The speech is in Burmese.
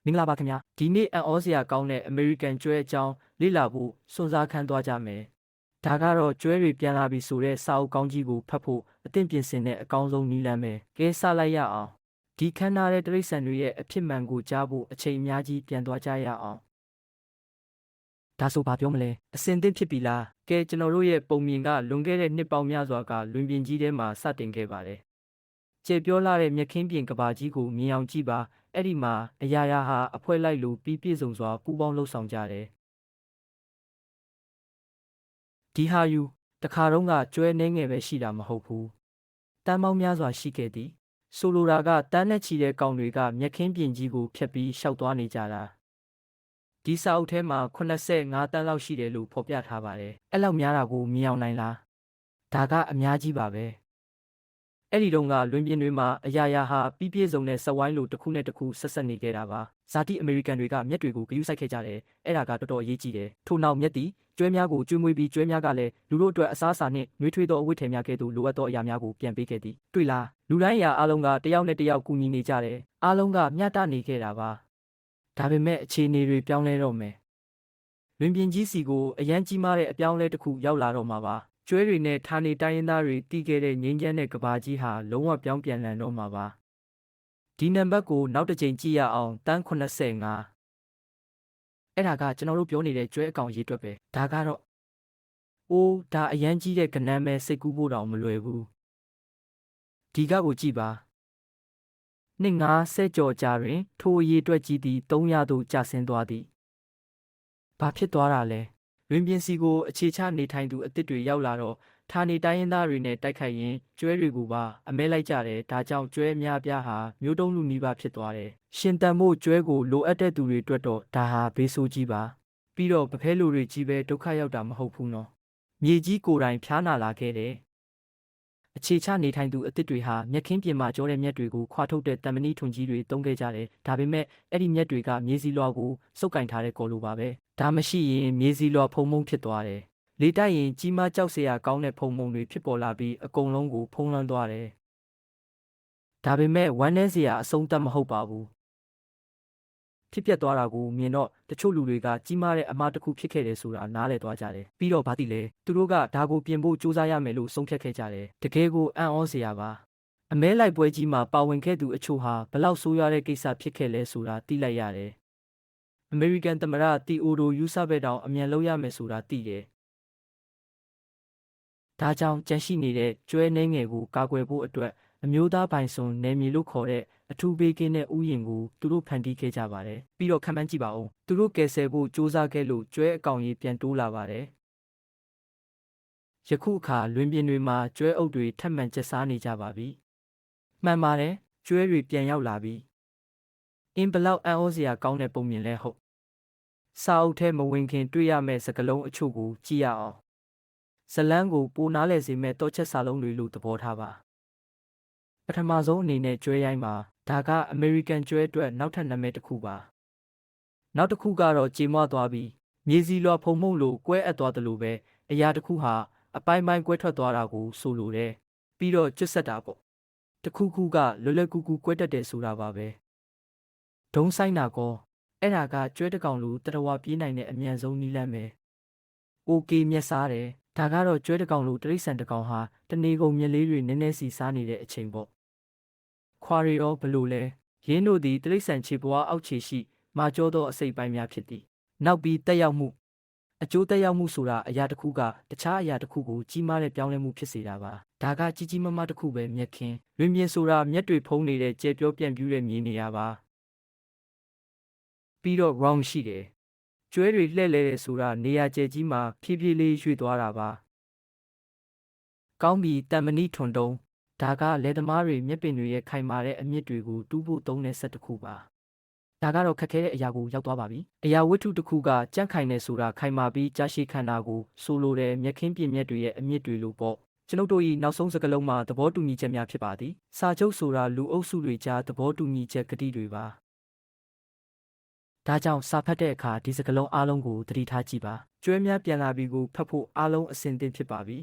မင်္ဂလာပါခင်ဗျာဒီနေ့အံ့ဩစရာကောင်းတဲ့ American ကျွဲအကြောင်းလေ့လာဖို့စွန့်စားခံသွားကြမယ်ဒါကတော့ကျွဲတွေပြန်လာပြီဆိုတဲ့စာအုပ်ကောင်းကြီးကိုဖတ်ဖို့အသင့်ပြင်ဆင်တဲ့အကောင်းဆုံးနည်းလမ်းပဲကဲစလိုက်ရအောင်ဒီခန်းနာတဲ့တိရစ္ဆာန်တွေရဲ့အဖြစ်မှန်ကိုကြားဖို့အချိန်အများကြီးပြန်သွားကြရအောင်ဒါဆိုဘာပြောမလဲအစင်သင့်ဖြစ်ပြီလားကဲကျွန်တော်တို့ရဲ့ပုံမြင်ကလွန်ခဲ့တဲ့နှစ်ပေါင်းများစွာကလွင်ပြင်ကြီးထဲမှာစတင်ခဲ့ပါတယ်ကျေပြောလာတဲ့မြက်ခင်းပြင်ကဘာကြီးကိုမြင်အောင်ကြည့်ပါအဲ့ဒီမှာအရာရာဟာအဖွဲလိုက်လို့ပြီးပြည့်စုံစွာပူးပေါင်းလှုပ်ဆောင်ကြတယ်ဒီဟာယူတခါတော့ကကျွဲနှဲငယ်ပဲရှိတာမဟုတ်ဘူးတန်းပေါင်းများစွာရှိခဲ့သည်ဆိုလိုတာကတန်းနဲ့ချီတဲ့ကောင်တွေကမြက်ခင်းပြင်ကြီးကိုဖျက်ပြီးရှောက်သွားနေကြတာဒီစာအုပ်ထဲမှာ85တန်းလောက်ရှိတယ်လို့ဖော်ပြထားပါတယ်အဲ့လောက်များတာကိုမြင်အောင်နိုင်လားဒါကအများကြီးပါပဲအဲ့ဒီတော့ကလွင်ပြင်တွေမှာအရာရာဟာပြီးပြည့်စုံတဲ့စက်ဝိုင်းလိုတစ်ခုနဲ့တစ်ခုဆက်ဆက်နေခဲ့တာပါဇာတိအမေရိကန်တွေကမြက်တွေကိုဂရုစိုက်ခဲ့ကြတယ်အဲ့ဒါကတော်တော်အရေးကြီးတယ်ထို့နောက်မြက်သည်ကျွဲများကိုကျွေးမွေးပြီးကျွဲများကလည်းလူတို့အတွက်အစားအစာနှင့်နှွေးထွေးသောအဝတ်ထည်များကဲ့သို့လိုအပ်သောအရာများကိုပြန်ပေးခဲ့သည်တွေ့လားလူတိုင်းအရာအလုံးကတယောက်နဲ့တယောက်ကူညီနေကြတယ်အလုံးကမျှတနေခဲ့တာပါဒါပေမဲ့အခြေအနေတွေပြောင်းလဲတော့မယ်လွင်ပြင်ကြီးစီကိုအရန်ကြီးမားတဲ့အပြောင်းလဲတစ်ခုရောက်လာတော့မှာပါကျွဲတွေနဲ့ဌာနေတိုင်းရင်းသားတွေတီးခဲ့တဲ့ငင်းချမ်းတဲ့ကဘာကြီးဟာလုံးဝပြောင်းပြန်လည်တော့မှာပါဒီနံပါတ်ကိုနောက်တစ်ချိန်ကြည့်ရအောင်တန်း85အဲ့ဒါကကျွန်တော်တို့ပြောနေတဲ့ကျွဲအကောင်ရေးတွက်ပဲဒါကတော့အိုးဒါအရန်ကြီးတဲ့ကနန်းပဲစိတ်ကူးဖို့တောင်မလွယ်ဘူးဒီကကိုကြည့်ပါနှစ်90ကျော်ကြာတွင်ထိုအရေးတွက်ကြီးသည်300သို့ကျဆင်းသွားသည်ဘာဖြစ်သွားတာလဲလွင်ပြင်စီကိုအခြေချနေထိုင်သူအစ်စ်တွေရောက်လာတော့ဌာနေတိုင်းရင်းသားတွေနဲ့တိုက်ခိုက်ရင်ကျွဲတွေကိုပါအမဲလိုက်ကြတယ်ဒါကြောင့်ကျွဲအများပြားဟာမျိုးတုံးလူနီးပါးဖြစ်သွားတယ်ရှင်တန်မို့ကျွဲကိုလိုအပ်တဲ့သူတွေအတွက်တော့ဒါဟာဘေးဆိုးကြီးပါပြီးတော့ပဖဲလူတွေကြီးပဲဒုက္ခရောက်တာမဟုတ်ဘူးနော်မြေကြီးကိုယ်တိုင်ဖျားနာလာခဲ့တယ်အခြေချနေထိုင်သူအစ်စ်တွေဟာမြက်ခင်းပြင်မှာကြောတဲ့မြက်တွေကိုခွာထုတ်တဲ့တံမဏိထွန်ကြီးတွေတုံးခဲ့ကြတယ်ဒါပေမဲ့အဲ့ဒီမြက်တွေကမြေစီလွှာကိုစုပ်ကင်ထားတဲ့ကော်လိုပါပဲဒါမရှိရင်မြေစီလွှာဖုံမုံဖြစ်သွားတယ်လေတိုက်ရင်ကြီးမားကြောက်စရာကောင်းတဲ့ဖုံမုံတွေဖြစ်ပေါ်လာပြီးအကုန်လုံးကိုဖုံးလွှမ်းသွားတယ်ဒါပေမဲ့ဝမ်းနည်းစရာအဆုံးသတ်မဟုတ်ပါဘူးဖြစ်ပျက်သွားတာကိုမြင်တော့တချို့လူတွေကကြီးမားတဲ့အမှားတစ်ခုဖြစ်ခဲ့တယ်ဆိုတာနားလည်သွားကြတယ်ပြီးတော့ဘာတိလဲသူတို့ကဒါကိုပြင်ဖို့စူးစမ်းရမယ်လို့ဆုံးဖြတ်ခဲ့ကြတယ်တကယ်ကိုအံ့ဩစရာပါအမဲလိုက်ပွဲကြီးမှာပါဝင်ခဲ့သူအချို့ဟာဘလောက်ဆိုးရွားတဲ့ကိစ္စဖြစ်ခဲ့လဲဆိုတာသိလိုက်ရတယ်အမေရိကန်သမ္မတတီအိုဒိုယူဆဘက်တောင်အမြန်လုပ်ရမယ်ဆိုတာသိတယ်ဒါကြောင့်ကြန့်ရှိနေတဲ့ကျွဲနှဲငယ်ကိုကာကွယ်ဖို့အတွက်အမျိုးသားပိုင်စွန်နယ်မြေလို့ခေါ်တဲ့အထူးဘေးကင်းတဲ့ဥယျာဉ်ကိုသူတို့ဖန်တီးခဲ့ကြပါတယ်ပြီးတော့ခံမှန်းကြည့်ပါဦးသူတို့ကယ်ဆယ်ဖို့စူးစမ်းခဲ့လို့ကျွဲအကောင်ကြီးပြန်တိုးလာပါတယ်ယခုအခါလွင်ပြင်တွေမှာကျွဲအုပ်တွေထပ်မံကျက်စားနေကြပါပြီမှန်ပါတယ်ကျွဲတွေပြန်ရောက်လာပြီအင်းဘလောက်အံ့ဩစရာကောင်းတဲ့ပုံမြင်လဲဟုတ်စာအုပ်ထဲမဝင်ခင်တွေ့ရမယ့်စကားလုံးအချို့ကိုကြည့်ရအောင်ဇလန်းကိုပိုနားလည်စေမဲ့တောချက်စာလုံးတွေလို့သဘောထားပါပထမဆုံးအနေနဲ့ကျွဲရိုင်းပါဒါကအမေရိကန်ကျွဲအတွက်နောက်ထပ်နာမည်တစ်ခုပါနောက်တစ်ခုကတော့ကြေမွသွားပြီးမြေစီလွှာဖုံမှုန့်လို့ကွဲအပ်သွားတယ်လို့ပဲအရာတစ်ခုဟာအပိုင်းပိုင်းကွဲထွက်သွားတာကိုဆိုလိုတယ်ပြီးတော့ကျွတ်ဆက်တာပေါ့တစ်ခုခုကလွယ်လွယ်ကူကူကွဲတတ်တယ်ဆိုတာပါပဲဒုံးဆိုင်တာကောအဲ့ဒါကကျွဲတစ်ကောင်လိုတရဝပြေးနိုင်တဲ့အမြန်ဆုံးနည်းလမ်းပဲโอเคမျက်စားတယ်ဒါကတော့ကျွဲတစ်ကောင်လိုတရိษံတစ်ကောင်ဟာတနေကုန်မြက်လေးတွေနည်းနည်းစီစားနေတဲ့အချိန်ပေါ့ခွာရီရောဘလို့လဲရင်းတို့သည်တရိษံခြေပွားအောက်ခြေရှိမာကျောသောအစိပ်ပိုင်းများဖြစ်သည်နောက်ပြီးတက်ရောက်မှုအကျိုးတက်ရောက်မှုဆိုတာအရာတစ်ခုကတခြားအရာတစ်ခုကိုကြီးမားတဲ့ပြောင်းလဲမှုဖြစ်စေတာပါဒါကကြီးကြီးမားမားတစ်ခုပဲမြက်ခင်းလွင်ပြင်ဆိုတာမြက်တွေဖုံးနေတဲ့ကြဲပြောပြန့်ပြူးတဲ့မြေနေရာပါပြီးတော့ round ရှိတယ်ကျွဲတွေလှဲ့လဲတယ်ဆိုတာနေရာကျဲကြီးမှာဖြည်းဖြည်းလေးရွေ့သွားတာပါကောင်းပြီတံမဏိထွန်တုံးဒါကလယ်သမားတွေမြက်ပင်တွေရဲ့ခိုင်မာတဲ့အမြစ်တွေကိုတူးဖို့သုံးတဲ့ဆက်တစ်ခုပါဒါကတော့ခက်ခဲတဲ့အရာကိုရောက်သွားပါပြီအရာဝတ္ထုတစ်ခုကကြန့်ခိုင်နေဆိုတာခိုင်မာပြီးကြာရှည်ခန္ဓာကိုဆိုလိုတဲ့မြက်ခင်းပြင်းမြက်တွေရဲ့အမြစ်တွေလို့ပေါ့ကျွန်ုပ်တို့၏နောက်ဆုံးစကားလုံးမှာသဘောတူညီချက်များဖြစ်ပါသည်စာချုပ်ဆိုတာလူအုပ်စုတွေကြားသဘောတူညီချက်ကတိတွေပါဒါကြောင့်စာဖတ်တဲ့အခါဒီစကားလုံးအားလုံးကိုသတိထားကြည့်ပါကျွဲများပြန်လာပြီကိုဖတ်ဖို့အားလုံးအဆင်သင့်ဖြစ်ပါပြီ